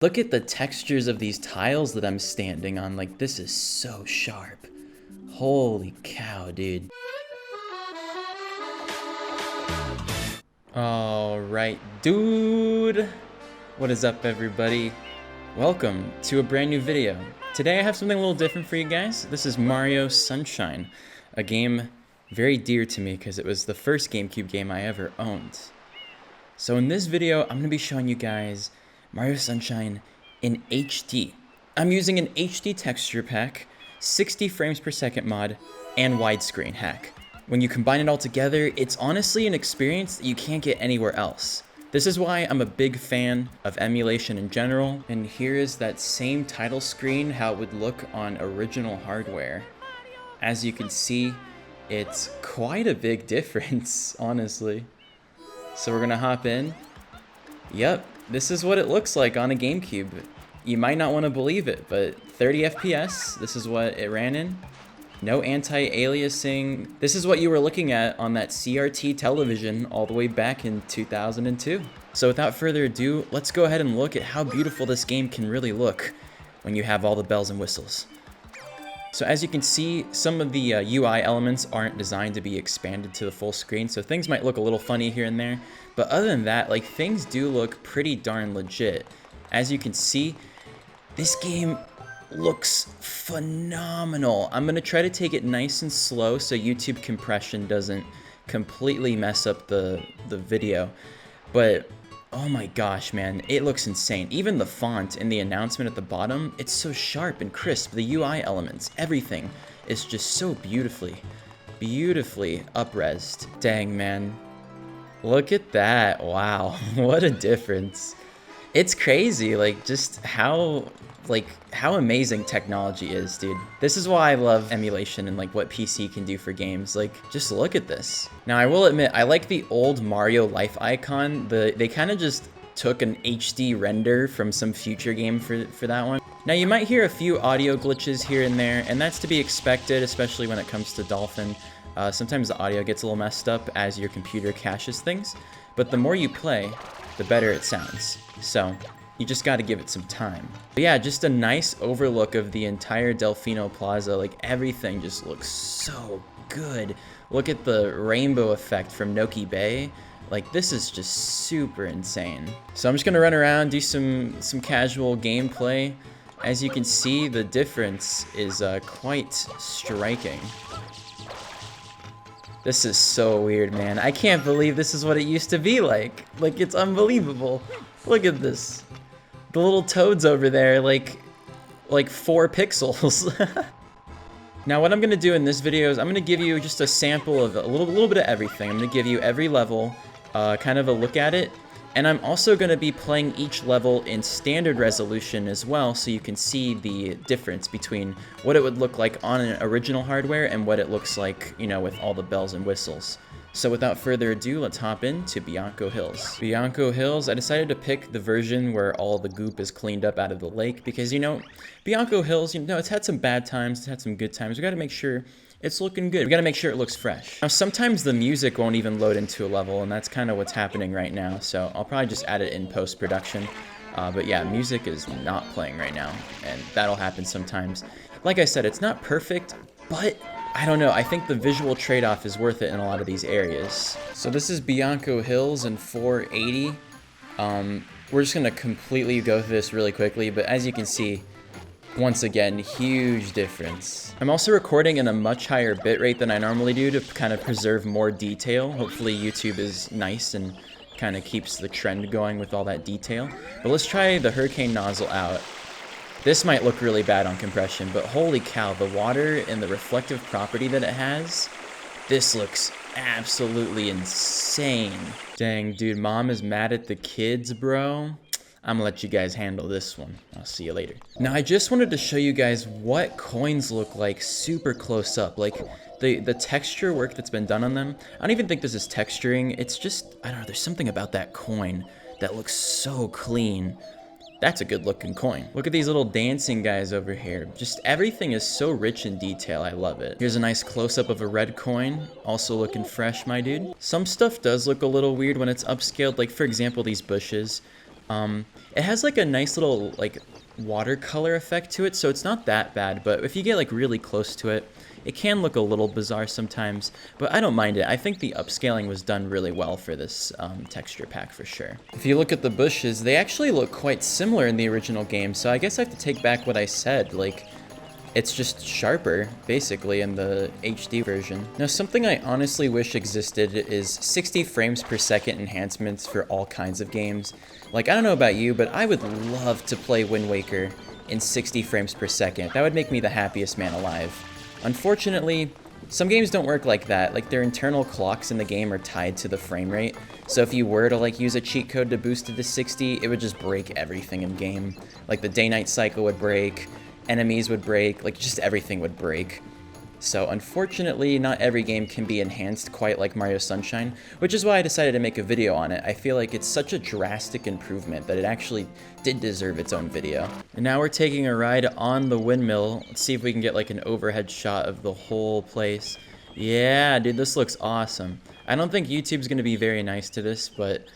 Look at the textures of these tiles that I'm standing on. Like, this is so sharp. Holy cow, dude. Alright, dude. What is up, everybody? Welcome to a brand new video. Today I have something a little different for you guys. This is Mario Sunshine, a game very dear to me because it was the first GameCube game I ever owned. So in this video, I'm going to be showing you guys Mario Sunshine in HD. I'm using an HD texture pack, 60 frames per second mod, and widescreen hack. When you combine it all together, it's honestly an experience that you can't get anywhere else. This is why I'm a big fan of emulation in general, and here is that same title screen, how it would look on original hardware. As you can see, it's quite a big difference, honestly. So we're gonna hop in. Yep, this is what it looks like on a GameCube. You might not want to believe it, but 30 FPS, this is what it ran in. No anti-aliasing. This is what you were looking at on that CRT television all the way back in 2002. So without further ado, let's go ahead and look at how beautiful this game can really look when you have all the bells and whistles. So as you can see, some of the UI elements aren't designed to be expanded to the full screen, so things might look a little funny here and there. But other than that, like, things do look pretty darn legit. As you can see, this game looks phenomenal. I'm gonna try to take it nice and slow so YouTube compression doesn't completely mess up the video. But oh my gosh, man, it looks insane. Even the font in the announcement at the bottom, it's so sharp and crisp. The UI elements, everything is just so beautifully up-resed. Dang, man. Look at that. Wow, what a difference. It's crazy, like, just how amazing technology is, dude. This is why I love emulation and like what PC can do for games. Like, just look at this. Now, I will admit, I like the old Mario Life icon. They kind of just took an HD render from some future game for that one. Now, you might hear a few audio glitches here and there, and that's to be expected, especially when it comes to Dolphin. Sometimes the audio gets a little messed up as your computer caches things, but the more you play, the better it sounds. So you just got to give it some time. But yeah, just a nice overlook of the entire Delfino Plaza. Like, everything just looks so good. Look at the rainbow effect from Noki Bay. Like, this is just super insane. So I'm just gonna run around, do some casual gameplay. As you can see, the difference is quite striking. This is so weird, man. I can't believe this is what it used to be like. Like, it's unbelievable. Look at this. The little toads over there, like 4 pixels. Now, what I'm gonna do in this video is I'm gonna give you just a sample of a little bit of everything. I'm gonna give you every level, kind of a look at it. And I'm also gonna be playing each level in standard resolution as well, so you can see the difference between what it would look like on an original hardware and what it looks like, you know, with all the bells and whistles. So without further ado, let's hop into BIANCO Hills. BIANCO Hills, I decided to pick the version where all the goop is cleaned up out of the lake because, you know, BIANCO Hills, you know, it's had some bad times, it's had some good times. We gotta make sure it's looking good. We gotta make sure it looks fresh. Now, sometimes the music won't even load into a level, and that's kind of what's happening right now, so I'll probably just add it in post-production. But yeah, music is not playing right now, and that'll happen sometimes. Like I said, it's not perfect, but I don't know, I think the visual trade-off is worth it in a lot of these areas. So this is BIANCO Hills in 480. We're just gonna completely go through this really quickly, but as you can see, once again, huge difference. I'm also recording in a much higher bitrate than I normally do to kind of preserve more detail. Hopefully YouTube is nice and kind of keeps the trend going with all that detail. But let's try the hurricane nozzle out. This might look really bad on compression, but holy cow, the water and the reflective property that it has, this looks absolutely insane. Dang, dude, mom is mad at the kids, bro. I'm gonna let you guys handle this one. I'll see you later. Now, I just wanted to show you guys what coins look like super close up. Like, the texture work that's been done on them. I don't even think this is texturing. It's just, I don't know, there's something about that coin that looks so clean. That's a good looking coin. Look at these little dancing guys over here. Just everything is so rich in detail. I love it. Here's a nice close-up of a red coin. Also looking fresh, my dude. Some stuff does look a little weird when it's upscaled. Like, for example, these bushes. It It has like a nice little like watercolor effect to it, so it's not that bad, but if you get like really close to it, it can look a little bizarre sometimes, but I don't mind it. I think the upscaling was done really well for this texture pack for sure. If you look at the bushes, they actually look quite similar in the original game, so I guess I have to take back what I said. Like, it's just sharper, basically, in the HD version. Now, something I honestly wish existed is 60 frames per second enhancements for all kinds of games. Like, I don't know about you, but I would love to play Wind Waker in 60 frames per second. That would make me the happiest man alive. Unfortunately, some games don't work like that. Like, their internal clocks in the game are tied to the frame rate. So if you were to like use a cheat code to boost it to 60, it would just break everything in game. Like the day-night cycle would break, enemies would break, like just everything would break. So unfortunately, not every game can be enhanced quite like Mario Sunshine, which is why I decided to make a video on it. I feel like it's such a drastic improvement that it actually did deserve its own video. And now we're taking a ride on the windmill. Let's see if we can get like an overhead shot of the whole place. Yeah, dude, this looks awesome. I don't think YouTube's gonna be very nice to this, but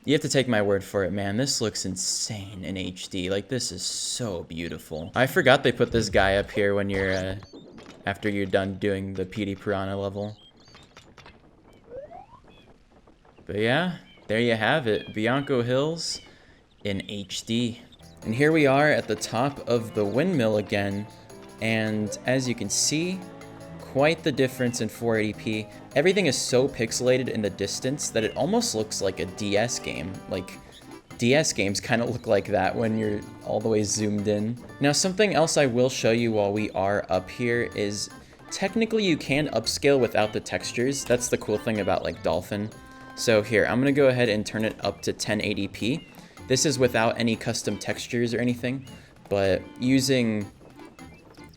you have to take my word for it, man. This looks insane in HD. Like, this is so beautiful. I forgot they put this guy up here when you're, after you're done doing the PD Piranha level. But yeah, there you have it. Bianco Hills in HD. And here we are at the top of the windmill again. And as you can see, quite the difference in 480p. Everything is so pixelated in the distance that it almost looks like a DS game. Like, DS games kind of look like that when you're all the way zoomed in. Now, something else I will show you while we are up here is technically you can upscale without the textures. That's the cool thing about like Dolphin. So here, I'm gonna go ahead and turn it up to 1080p. This is without any custom textures or anything, but using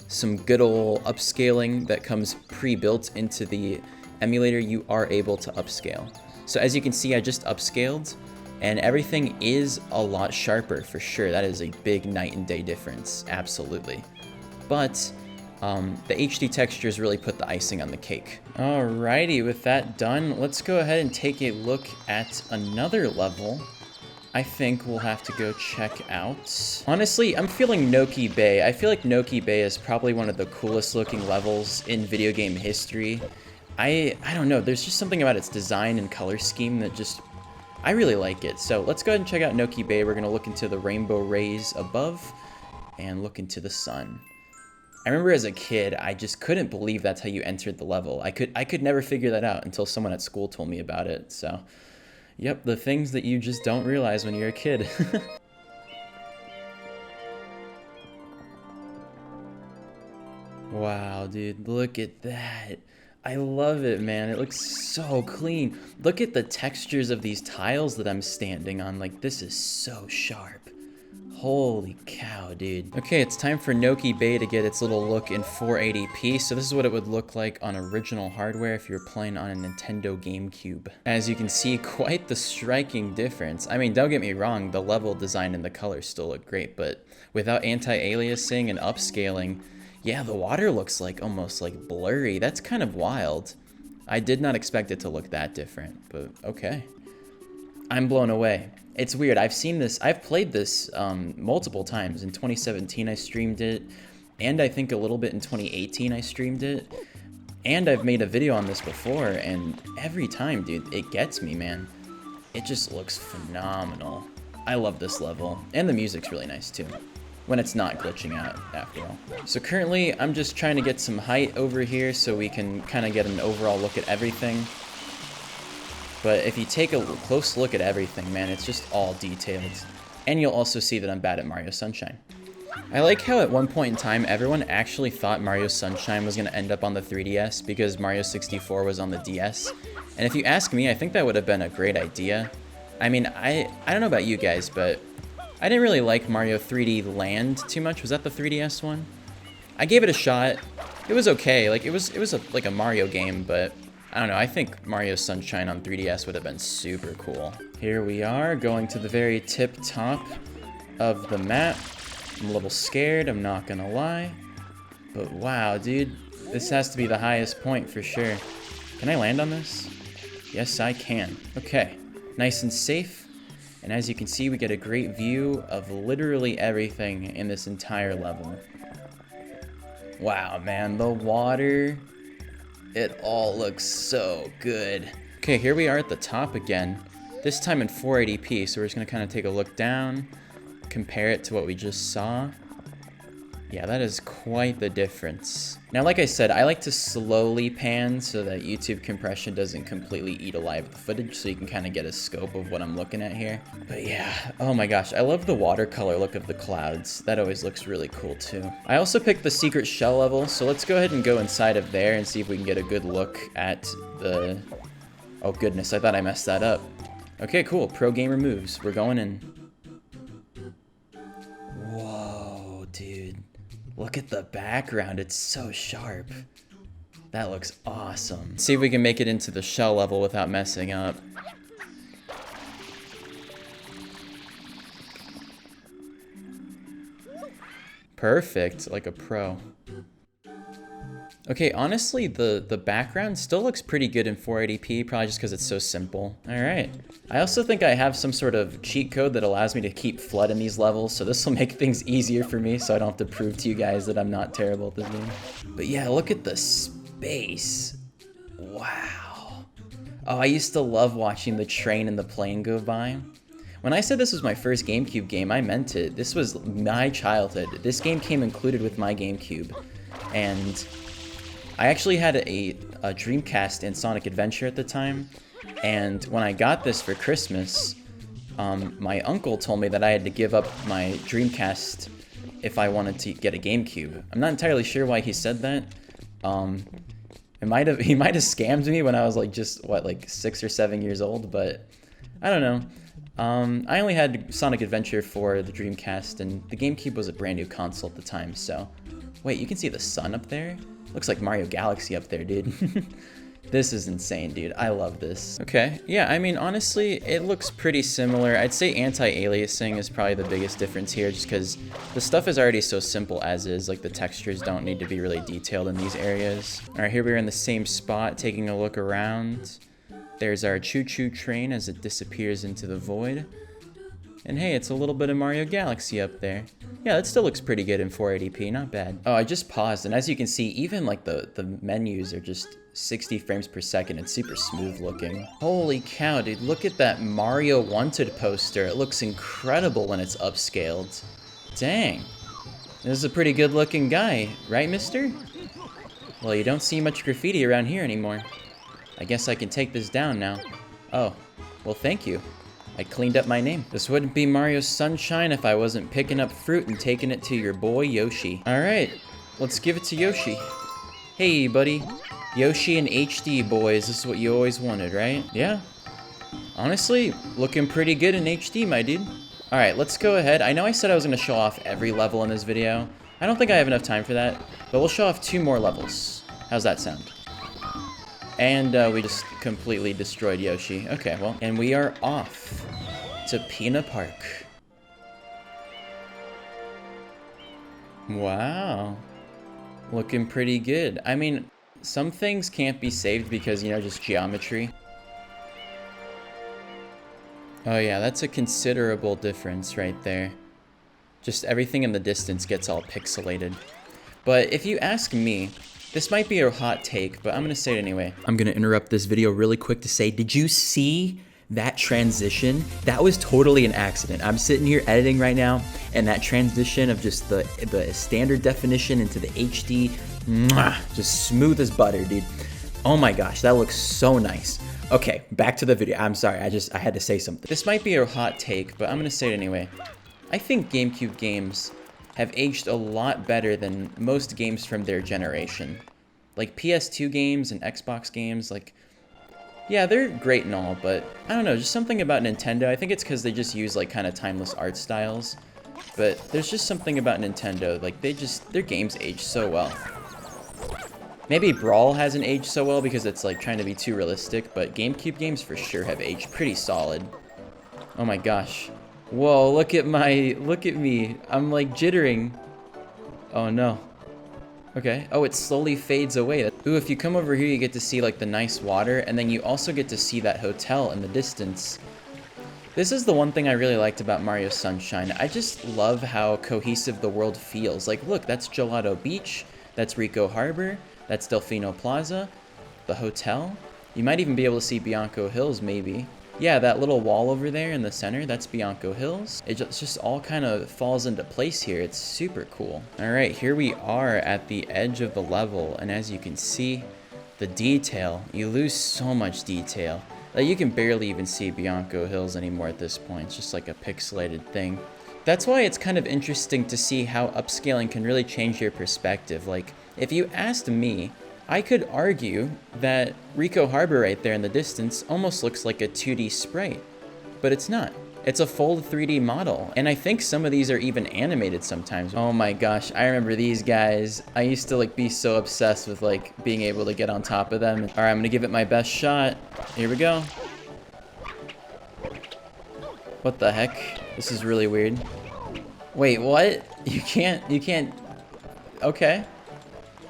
some good old upscaling that comes pre-built into the emulator, you are able to upscale. So as you can see, I just upscaled, and everything is a lot sharper for sure. That is a big night and day difference, absolutely. But the HD textures really put the icing on the cake. Alrighty, with that done, let's go ahead and take a look at another level I think we'll have to go check out. Honestly, I'm feeling Noki Bay. I feel like Noki Bay is probably one of the coolest looking levels in video game history. I don't know, there's just something about its design and color scheme that just, I really like it. So let's go ahead and check out Noki Bay. We're gonna look into the rainbow rays above and look into the sun. I remember as a kid, I just couldn't believe that's how you entered the level. I could never figure that out until someone at school told me about it, so. Yep, the things that you just don't realize when you're a kid. Wow, dude, look at that. I love it, man. It looks so clean. Look at the textures of these tiles that I'm standing on. Like, this is so sharp. Holy cow, dude. Okay, it's time for Noki Bay to get its little look in 480p. So this is what it would look like on original hardware if you're playing on a Nintendo GameCube. As you can see, quite the striking difference. I mean, don't get me wrong, the level design and the colors still look great, but without anti-aliasing and upscaling, yeah, the water looks like almost like blurry. That's kind of wild. I did not expect it to look that different, but okay. I'm blown away. It's weird. I've seen this, I've played this multiple times. In 2017, I streamed it, and I think a little bit in 2018, I streamed it. And I've made a video on this before, and every time, dude, it gets me, man. It just looks phenomenal. I love this level, and the music's really nice, too, when it's not glitching out, after all. So currently, I'm just trying to get some height over here so we can kind of get an overall look at everything. But if you take a close look at everything, man, it's just all detailed. And you'll also see that I'm bad at Mario Sunshine. I like how at one point in time, everyone actually thought Mario Sunshine was going to end up on the 3DS because Mario 64 was on the DS. And if you ask me, I think that would have been a great idea. I mean, I don't know about you guys, but I didn't really like Mario 3D Land too much. Was that the 3DS one? I gave it a shot. It was okay. Like, it was like a Mario game, but I don't know, I think Mario Sunshine on 3DS would have been super cool. Here we are, going to the very tip top of the map. I'm a little scared, I'm not gonna lie. But wow, dude, this has to be the highest point for sure. Can I land on this? Yes, I can. Okay, nice and safe. And as you can see, we get a great view of literally everything in this entire level. Wow, man, the water, it all looks so good. Okay, here we are at the top again, this time in 480p, so we're just gonna kind of take a look down, compare it to what we just saw. Yeah, that is quite the difference. Now, like I said, I like to slowly pan so that YouTube compression doesn't completely eat alive the footage, so you can kind of get a scope of what I'm looking at here. But yeah, oh my gosh, I love the watercolor look of the clouds. That always looks really cool too. I also picked the secret shell level, so let's go ahead and go inside of there and see if we can get a good look at the... Oh goodness, I thought I messed that up. Okay, cool, pro gamer moves. We're going in. Whoa, dude. Look at the background, it's so sharp. That looks awesome. Let's see if we can make it into the shell level without messing up. Perfect, like a pro. Okay, honestly, the background still looks pretty good in 480p, probably just because it's so simple. All right. I also think I have some sort of cheat code that allows me to keep flood in these levels, so this will make things easier for me, so I don't have to prove to you guys that I'm not terrible at this game. But yeah, look at the space. Wow. Oh, I used to love watching the train and the plane go by. When I said this was my first GameCube game, I meant it. This was my childhood. This game came included with my GameCube, and I actually had a Dreamcast and Sonic Adventure at the time, and when I got this for Christmas, my uncle told me that I had to give up my Dreamcast if I wanted to get a GameCube. I'm not entirely sure why he said that. He might have scammed me when I was like just what, like 6 or 7 years old, but I don't know. I only had Sonic Adventure for the Dreamcast, and the GameCube was a brand new console at the time, so... Wait, you can see the sun up there? Looks like Mario Galaxy up there, dude. This is insane, dude. I love this. Okay, yeah, I mean, honestly, it looks pretty similar. I'd say anti-aliasing is probably the biggest difference here, just because the stuff is already so simple as is. Like, the textures don't need to be really detailed in these areas. All right, here we are in the same spot, taking a look around. There's our choo-choo train as it disappears into the void. And hey, it's a little bit of Mario Galaxy up there. Yeah, that still looks pretty good in 480p, not bad. Oh, I just paused, and as you can see, even like the menus are just 60 frames per second. It's super smooth looking. Holy cow, dude, look at that Mario Wanted poster. It looks incredible when it's upscaled. Dang. This is a pretty good looking guy, right, mister? Well, you don't see much graffiti around here anymore. I guess I can take this down now. Oh, well, thank you. I cleaned up my name. This wouldn't be Mario Sunshine if I wasn't picking up fruit and taking it to your boy Yoshi. All right, let's give it to Yoshi. Hey, buddy. Yoshi in HD, boys. This is what you always wanted, right? Yeah. Honestly, looking pretty good in HD, my dude. All right, let's go ahead. I know I said I was gonna show off every level in this video. I don't think I have enough time for that, but we'll show off 2 more levels. How's that sound? And we just completely destroyed Yoshi. Okay, well, and we are off to PINNA Park. Wow. Looking pretty good. I mean, some things can't be saved because, you know, just geometry. Oh yeah, that's a considerable difference right there. Just everything in the distance gets all pixelated. But if you ask me, this might be a hot take, but I'm gonna say it anyway. I'm gonna interrupt this video really quick to say, did you see that transition? That was totally an accident. I'm sitting here editing right now, and that transition of just the standard definition into the HD, just smooth as butter, dude. Oh my gosh, that looks so nice. Okay, back to the video. I'm sorry, I had to say something. This might be a hot take, but I'm gonna say it anyway. I think GameCube games have aged a lot better than most games from their generation. Like PS2 games and Xbox games, like, yeah, they're great and all, but I don't know, just something about Nintendo. I think it's because they just use like kind of timeless art styles, but there's just something about Nintendo, like their games age so well. Maybe Brawl hasn't aged so well because it's like trying to be too realistic, but GameCube games for sure have aged pretty solid. Oh my gosh. Whoa, look at me. I'm like jittering. Oh no. Okay. Oh, it slowly fades away. Ooh, if you come over here, you get to see like the nice water, and then you also get to see that hotel in the distance. This is the one thing I really liked about Mario Sunshine. I just love how cohesive the world feels. Like, look, that's Gelato Beach, that's Rico Harbor, that's Delfino Plaza, the hotel. You might even be able to see Bianco Hills, maybe. Yeah, that little wall over there in the center, that's Bianco Hills. It just all kind of falls into place here. It's super cool. All right, here we are at the edge of the level, and as you can see, the detail, you lose so much detail. Like, you can barely even see Bianco Hills anymore at this point. It's just like a pixelated thing. That's why it's kind of interesting to see how upscaling can really change your perspective. Like, if you asked me, I could argue that Rico Harbor right there in the distance almost looks like a 2D sprite, but it's not. It's a full 3D model, and I think some of these are even animated sometimes. Oh my gosh, I remember these guys. I used to like be so obsessed with like being able to get on top of them. All right, I'm gonna give it my best shot. Here we go. What the heck? This is really weird. Wait, what? You can't. Okay.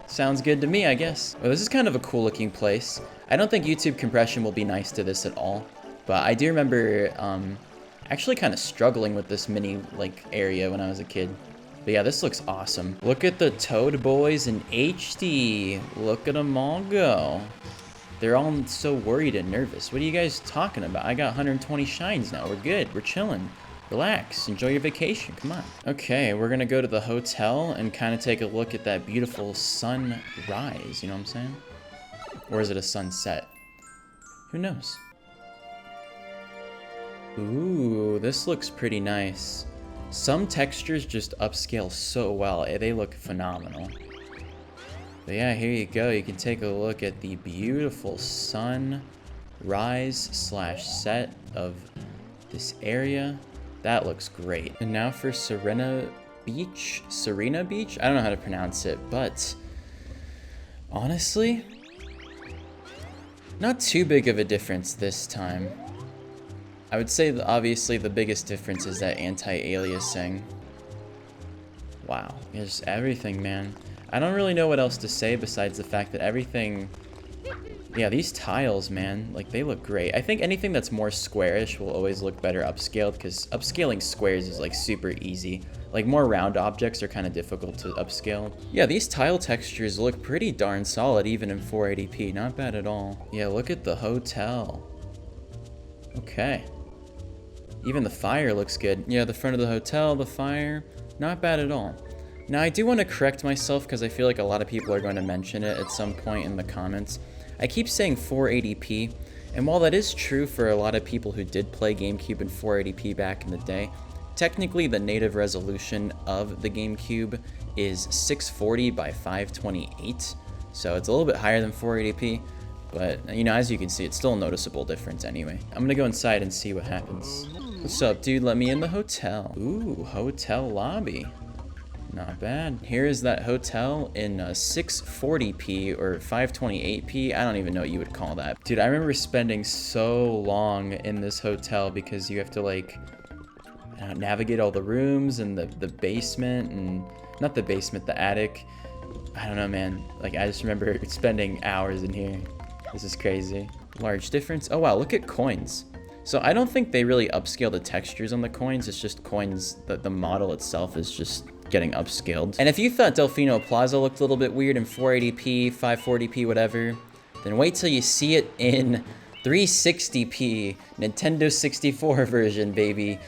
Sounds good to me, I guess. Well, this is kind of a cool looking place. I don't think YouTube compression will be nice to this at all, but I do remember actually kind of struggling with this mini like area when I was a kid. But yeah, this looks awesome. Look at the Toad Boys in HD. Look at them all go. They're all so worried and nervous. What are you guys talking about? I got 120 shines now. We're good. We're chilling. Relax. Enjoy your vacation. Come on. Okay, we're gonna go to the hotel and kind of take a look at that beautiful sunrise. You know what I'm saying? Or is it a sunset? Who knows? Ooh, this looks pretty nice. Some textures just upscale so well. They look phenomenal. But yeah, here you go. You can take a look at the beautiful sunrise slash set of this area. That looks great. And now for SIRENA Beach? I don't know how to pronounce it, but honestly, not too big of a difference this time. I would say that obviously the biggest difference is that anti-aliasing. Wow, just everything, man. I don't really know what else to say besides the fact that everything... Yeah, these tiles, man, like, they look great. I think anything that's more squarish will always look better upscaled, because upscaling squares is, like, super easy. Like, more round objects are kind of difficult to upscale. Yeah, these tile textures look pretty darn solid, even in 480p. Not bad at all. Yeah, look at the hotel. Okay. Even the fire looks good. Yeah, the front of the hotel, the fire, not bad at all. Now, I do want to correct myself because I feel like a lot of people are going to mention it at some point in the comments. I keep saying 480p, and while that is true for a lot of people who did play GameCube in 480p back in the day, technically the native resolution of the GameCube is 640 by 528, so it's a little bit higher than 480p, but, you know, as you can see, it's still a noticeable difference anyway. I'm gonna go inside and see what happens. What's up, dude? Let me in the hotel. Ooh, hotel lobby. Not bad. Here is that hotel in 640p or 528p. I don't even know what you would call that. Dude, I remember spending so long in this hotel because you have to, like, navigate all the rooms and the basement and... Not the basement, the attic. I don't know, man. Like, I just remember spending hours in here. This is crazy. Large difference. Oh, wow, look at coins. So I don't think they really upscale the textures on the coins. It's just coins, the model itself is just getting upscaled. And if you thought Delfino Plaza looked a little bit weird in 480p, 540p, whatever, then wait till you see it in 360p, Nintendo 64 version, baby.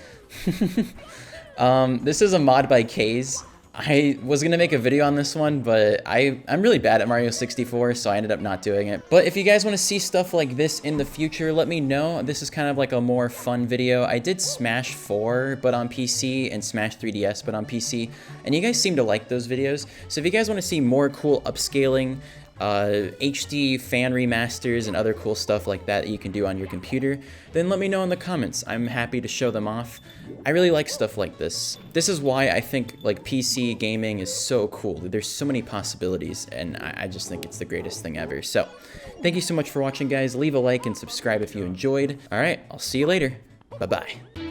This is a mod by Kaze. I was gonna make a video on this one, but I'm really bad at Mario 64, so I ended up not doing it. But if you guys want to see stuff like this in the future, let me know. This is kind of like a more fun video. I did Smash 4, but on PC, and Smash 3DS, but on PC, and you guys seem to like those videos. So if you guys want to see more cool upscaling, HD fan remasters and other cool stuff like that you can do on your computer, then let me know in the comments. I'm happy to show them off. I really like stuff like this. This is why I think like PC gaming is so cool. There's so many possibilities, and I just think it's the greatest thing ever. So thank you so much for watching, guys. Leave a like and subscribe if you enjoyed. All right, I'll see you later. Bye-bye.